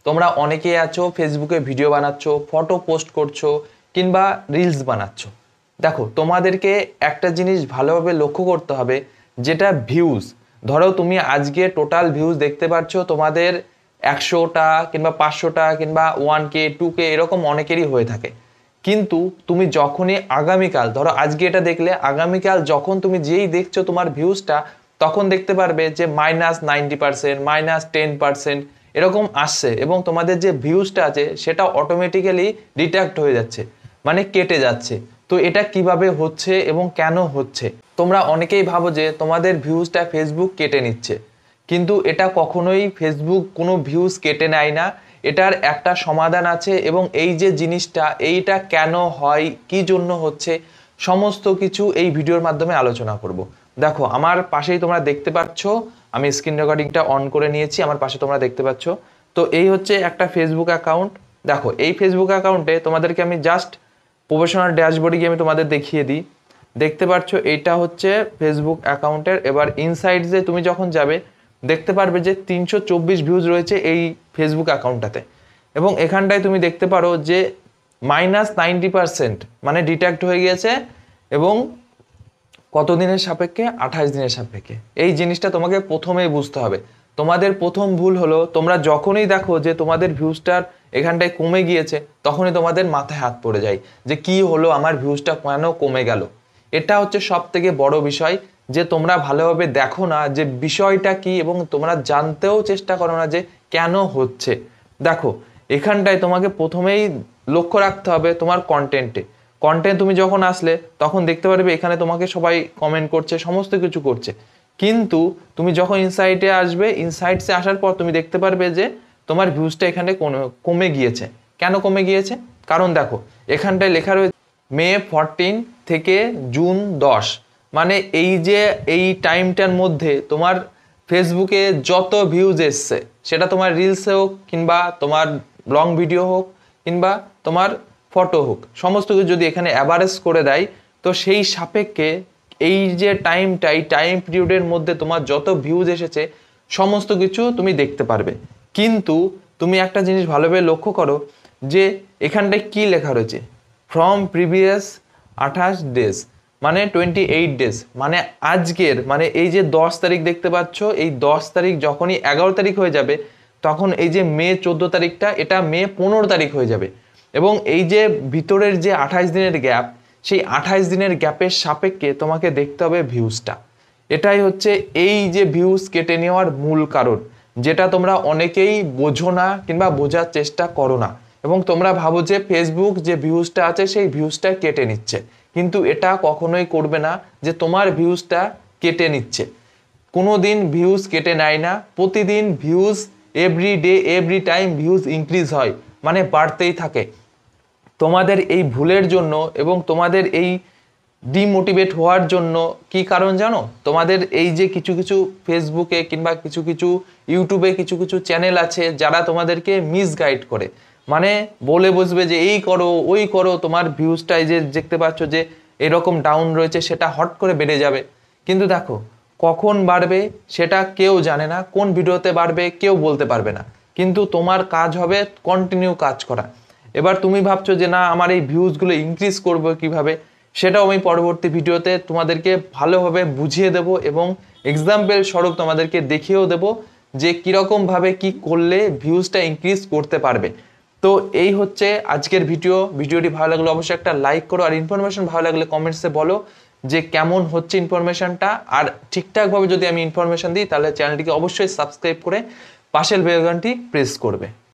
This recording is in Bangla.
তোমরা অনেকেই আছো ফেসবুকে ভিডিও বানাচ্ছ, ফটো পোস্ট করছো কিংবা রিলস বানাচ্ছ। দেখো, তোমাদেরকে একটা জিনিস ভালোভাবে লক্ষ্য করতে হবে, যেটা ভিউজ। ধরো তুমি আজকে টোটাল ভিউজ দেখতে পাচ্ছ তোমাদের 100টা কিংবা 500টা কিংবা 1K 2K এরকম অনেকেরই হয়ে থাকে। কিন্তু তুমি যখনই আগামীকাল, ধরো আজকে এটা দেখলে, আগামীকাল যখন তুমি যেই দেখছো তোমার ভিউজটা, তখন দেখতে পারবে যে -90%, -10% এরকম আসছে, এবং তোমাদের যে ভিউজটা আছে সেটা অটোমেটিক্যালি ডিটেক্ট হয়ে যাচ্ছে, মানে কেটে যাচ্ছে। তো এটা কিভাবে হচ্ছে এবং কেন হচ্ছে? তোমরা অনেকেই ভাবো যে তোমাদের ভিউজটা ফেসবুক কেটে নিচ্ছে, কিন্তু এটা কখনোই ফেসবুক কোনো ভিউজ কেটে নেয় না। এটার একটা সমাধান আছে, এবং এই যে জিনিসটা, এইটা কেন হয়, কি জন্য হচ্ছে, সমস্ত কিছু এই ভিডিওর মাধ্যমে আলোচনা করব। দেখো, আমার পাশেই তোমরা দেখতে পাচ্ছ, আমি স্ক্রিন রেকর্ডিংটা অন করে নিয়েছি, আমার পাশে তোমরা দেখতে পাচ্ছ। তো এই হচ্ছে একটা ফেসবুক অ্যাকাউন্ট। দেখো, এই ফেসবুক অ্যাকাউন্টে তোমাদেরকে আমি জাস্ট প্রফেশনাল ড্যাশবোর্ডে গিয়ে আমি তোমাদের দেখিয়ে দিই। দেখতে পাচ্ছ, এইটা হচ্ছে ফেসবুক অ্যাকাউন্টের। এবার ইনসাইডসে তুমি যখন যাবে, দেখতে পারবে যে 324 ভিউজ রয়েছে এই ফেসবুক অ্যাকাউন্টটাতে, এবং এখানটায় তুমি দেখতে পারো যে -90% মানে ডিটেক্ট হয়ে গিয়েছে, এবং কত দিনের সাপেক্ষে? 28 দিনের সাপেক্ষে। এই জিনিসটা তোমাকে প্রথমেই বুঝতে হবে। তোমাদের প্রথম ভুল হলো, তোমরা যখনই দেখো যে তোমাদের ভিউজটার এখানটায় কমে গিয়েছে, তখনই তোমাদের মাথায় হাত পড়ে যায় যে কি হলো, আমার ভিউজটা কেন কমে গেল। এটা হচ্ছে সব থেকে বড় বিষয়, যে তোমরা ভালোভাবে দেখো না যে বিষয়টা কি, এবং তোমরা জানতেও চেষ্টা করো না যে কেন হচ্ছে। দেখো, এখানটায় তোমাকে প্রথমেই লক্ষ্য রাখতে হবে তোমার কন্টেন্টে। কন্টেন্ট তুমি যখন আসলে, তখন দেখতে পারবে এখানে তোমাকে সবাই কমেন্ট করছে, সমস্ত কিছু করছে। কিন্তু তুমি যখন ইনসাইটে আসবে, ইনসাইটসে আসার পর তুমি দেখতে পারবে যে তোমার ভিউজটা এখানে কমে গিয়েছে। কেন কমে গিয়েছে? কারণ দেখো, এখানটায় লেখা রয়েছে মে 14 থেকে জুন 10, মানে এই যে এই টাইমটার মধ্যে তোমার ফেসবুকে যত ভিউজ এসছে, সেটা তোমার রিলসে হোক কিংবা তোমার লং ভিডিও হোক কিংবা তোমার ফটো হোক, সমস্ত কিছু যদি এখানে অ্যাভারেজ করে দেয়, তো সেই সাপেক্ষে এই যে টাইমটা, এই টাইম পিরিয়ডের মধ্যে তোমার যত ভিউজ এসেছে সমস্ত কিছু তুমি দেখতে পারবে। কিন্তু তুমি একটা জিনিস ভালোভাবে লক্ষ্য করো, যে এখানটায় কি লেখা রয়েছে, ফ্রম প্রিভিয়াস 28 ডেজ, মানে 28 ডেজ, মানে আজকের, মানে এই যে 10 তারিখ দেখতে পাচ্ছ, এই 10 তারিখ যখনই 11 তারিখ হয়ে যাবে, তখন এই যে মে 14 তারিখটা, এটা মে 15 তারিখ হয়ে যাবে। এবং এই যে ভিতরের যে 28 দিনের গ্যাপ, সেই 28 দিনের গ্যাপের সাপেক্ষে তোমাকে দেখতে হবে ভিউজটা। এটাই হচ্ছে এই যে ভিউজ কেটে নেওয়ার মূল কারণ, যেটা তোমরা অনেকেই বোঝো না কিংবা বোঝার চেষ্টা করো না, এবং তোমরা ভাবো যে ফেসবুক যে ভিউজটা আছে সেই ভিউজটা কেটে নিচ্ছে। কিন্তু এটা কখনোই করবে না যে তোমার ভিউজটা কেটে নিচ্ছে। কোনো দিন ভিউজ কেটে নেয় না। প্রতিদিন views, every day every time views increase হয়, মানে বাড়তেই থাকে। তোমাদের এই ভুলের জন্য এবং তোমাদের এই ডিমোটিভেট হওয়ার জন্য কি কারণ জানো? তোমাদের এই যে কিছু কিছু ফেসবুকে কিংবা কিছু কিছু ইউটিউবে কিছু কিছু চ্যানেল আছে, যারা তোমাদেরকে মিসগাইড করে, মানে বলে বসবে যে এই করো ওই করো, তোমার ভিউজটাই যে দেখতে পাচ্ছ যে এরকম ডাউন রয়েছে, সেটা হট করে বেড়ে যাবে। কিন্তু দেখো, কখন বাড়বে সেটা কেউ জানে না, কোন ভিডিওতে বাড়বে কেউ বলতে পারবে না। কিন্তু তোমার কাজ হবে কন্টিনিউ কাজ করা। এবার তুমি ভাবছো যে না, আমার এই ভিউজগুলো ইনক্রিজ করবো কিভাবে, সেটাও আমি পরবর্তী ভিডিওতে তোমাদেরকে ভালোভাবে বুঝিয়ে দেব, এবং এক্সাম্পল স্বরূপ তোমাদেরকে দেখিয়েও দেব যে কীরকমভাবে কি করলে ভিউজটা ইনক্রিজ করতে পারবে। তো এই হচ্ছে আজকের ভিডিওটি ভালো লাগলে অবশ্যই একটা লাইক করো, আর ইনফরমেশন ভালো লাগলে কমেন্টসে বলো যে কেমন হচ্ছে ইনফরমেশনটা। আর ঠিকঠাকভাবে যদি আমি ইনফরমেশন দিই, তাহলে চ্যানেলটিকে অবশ্যই সাবস্ক্রাইব করে পাশের বেল আইকনটি প্রেস করবে।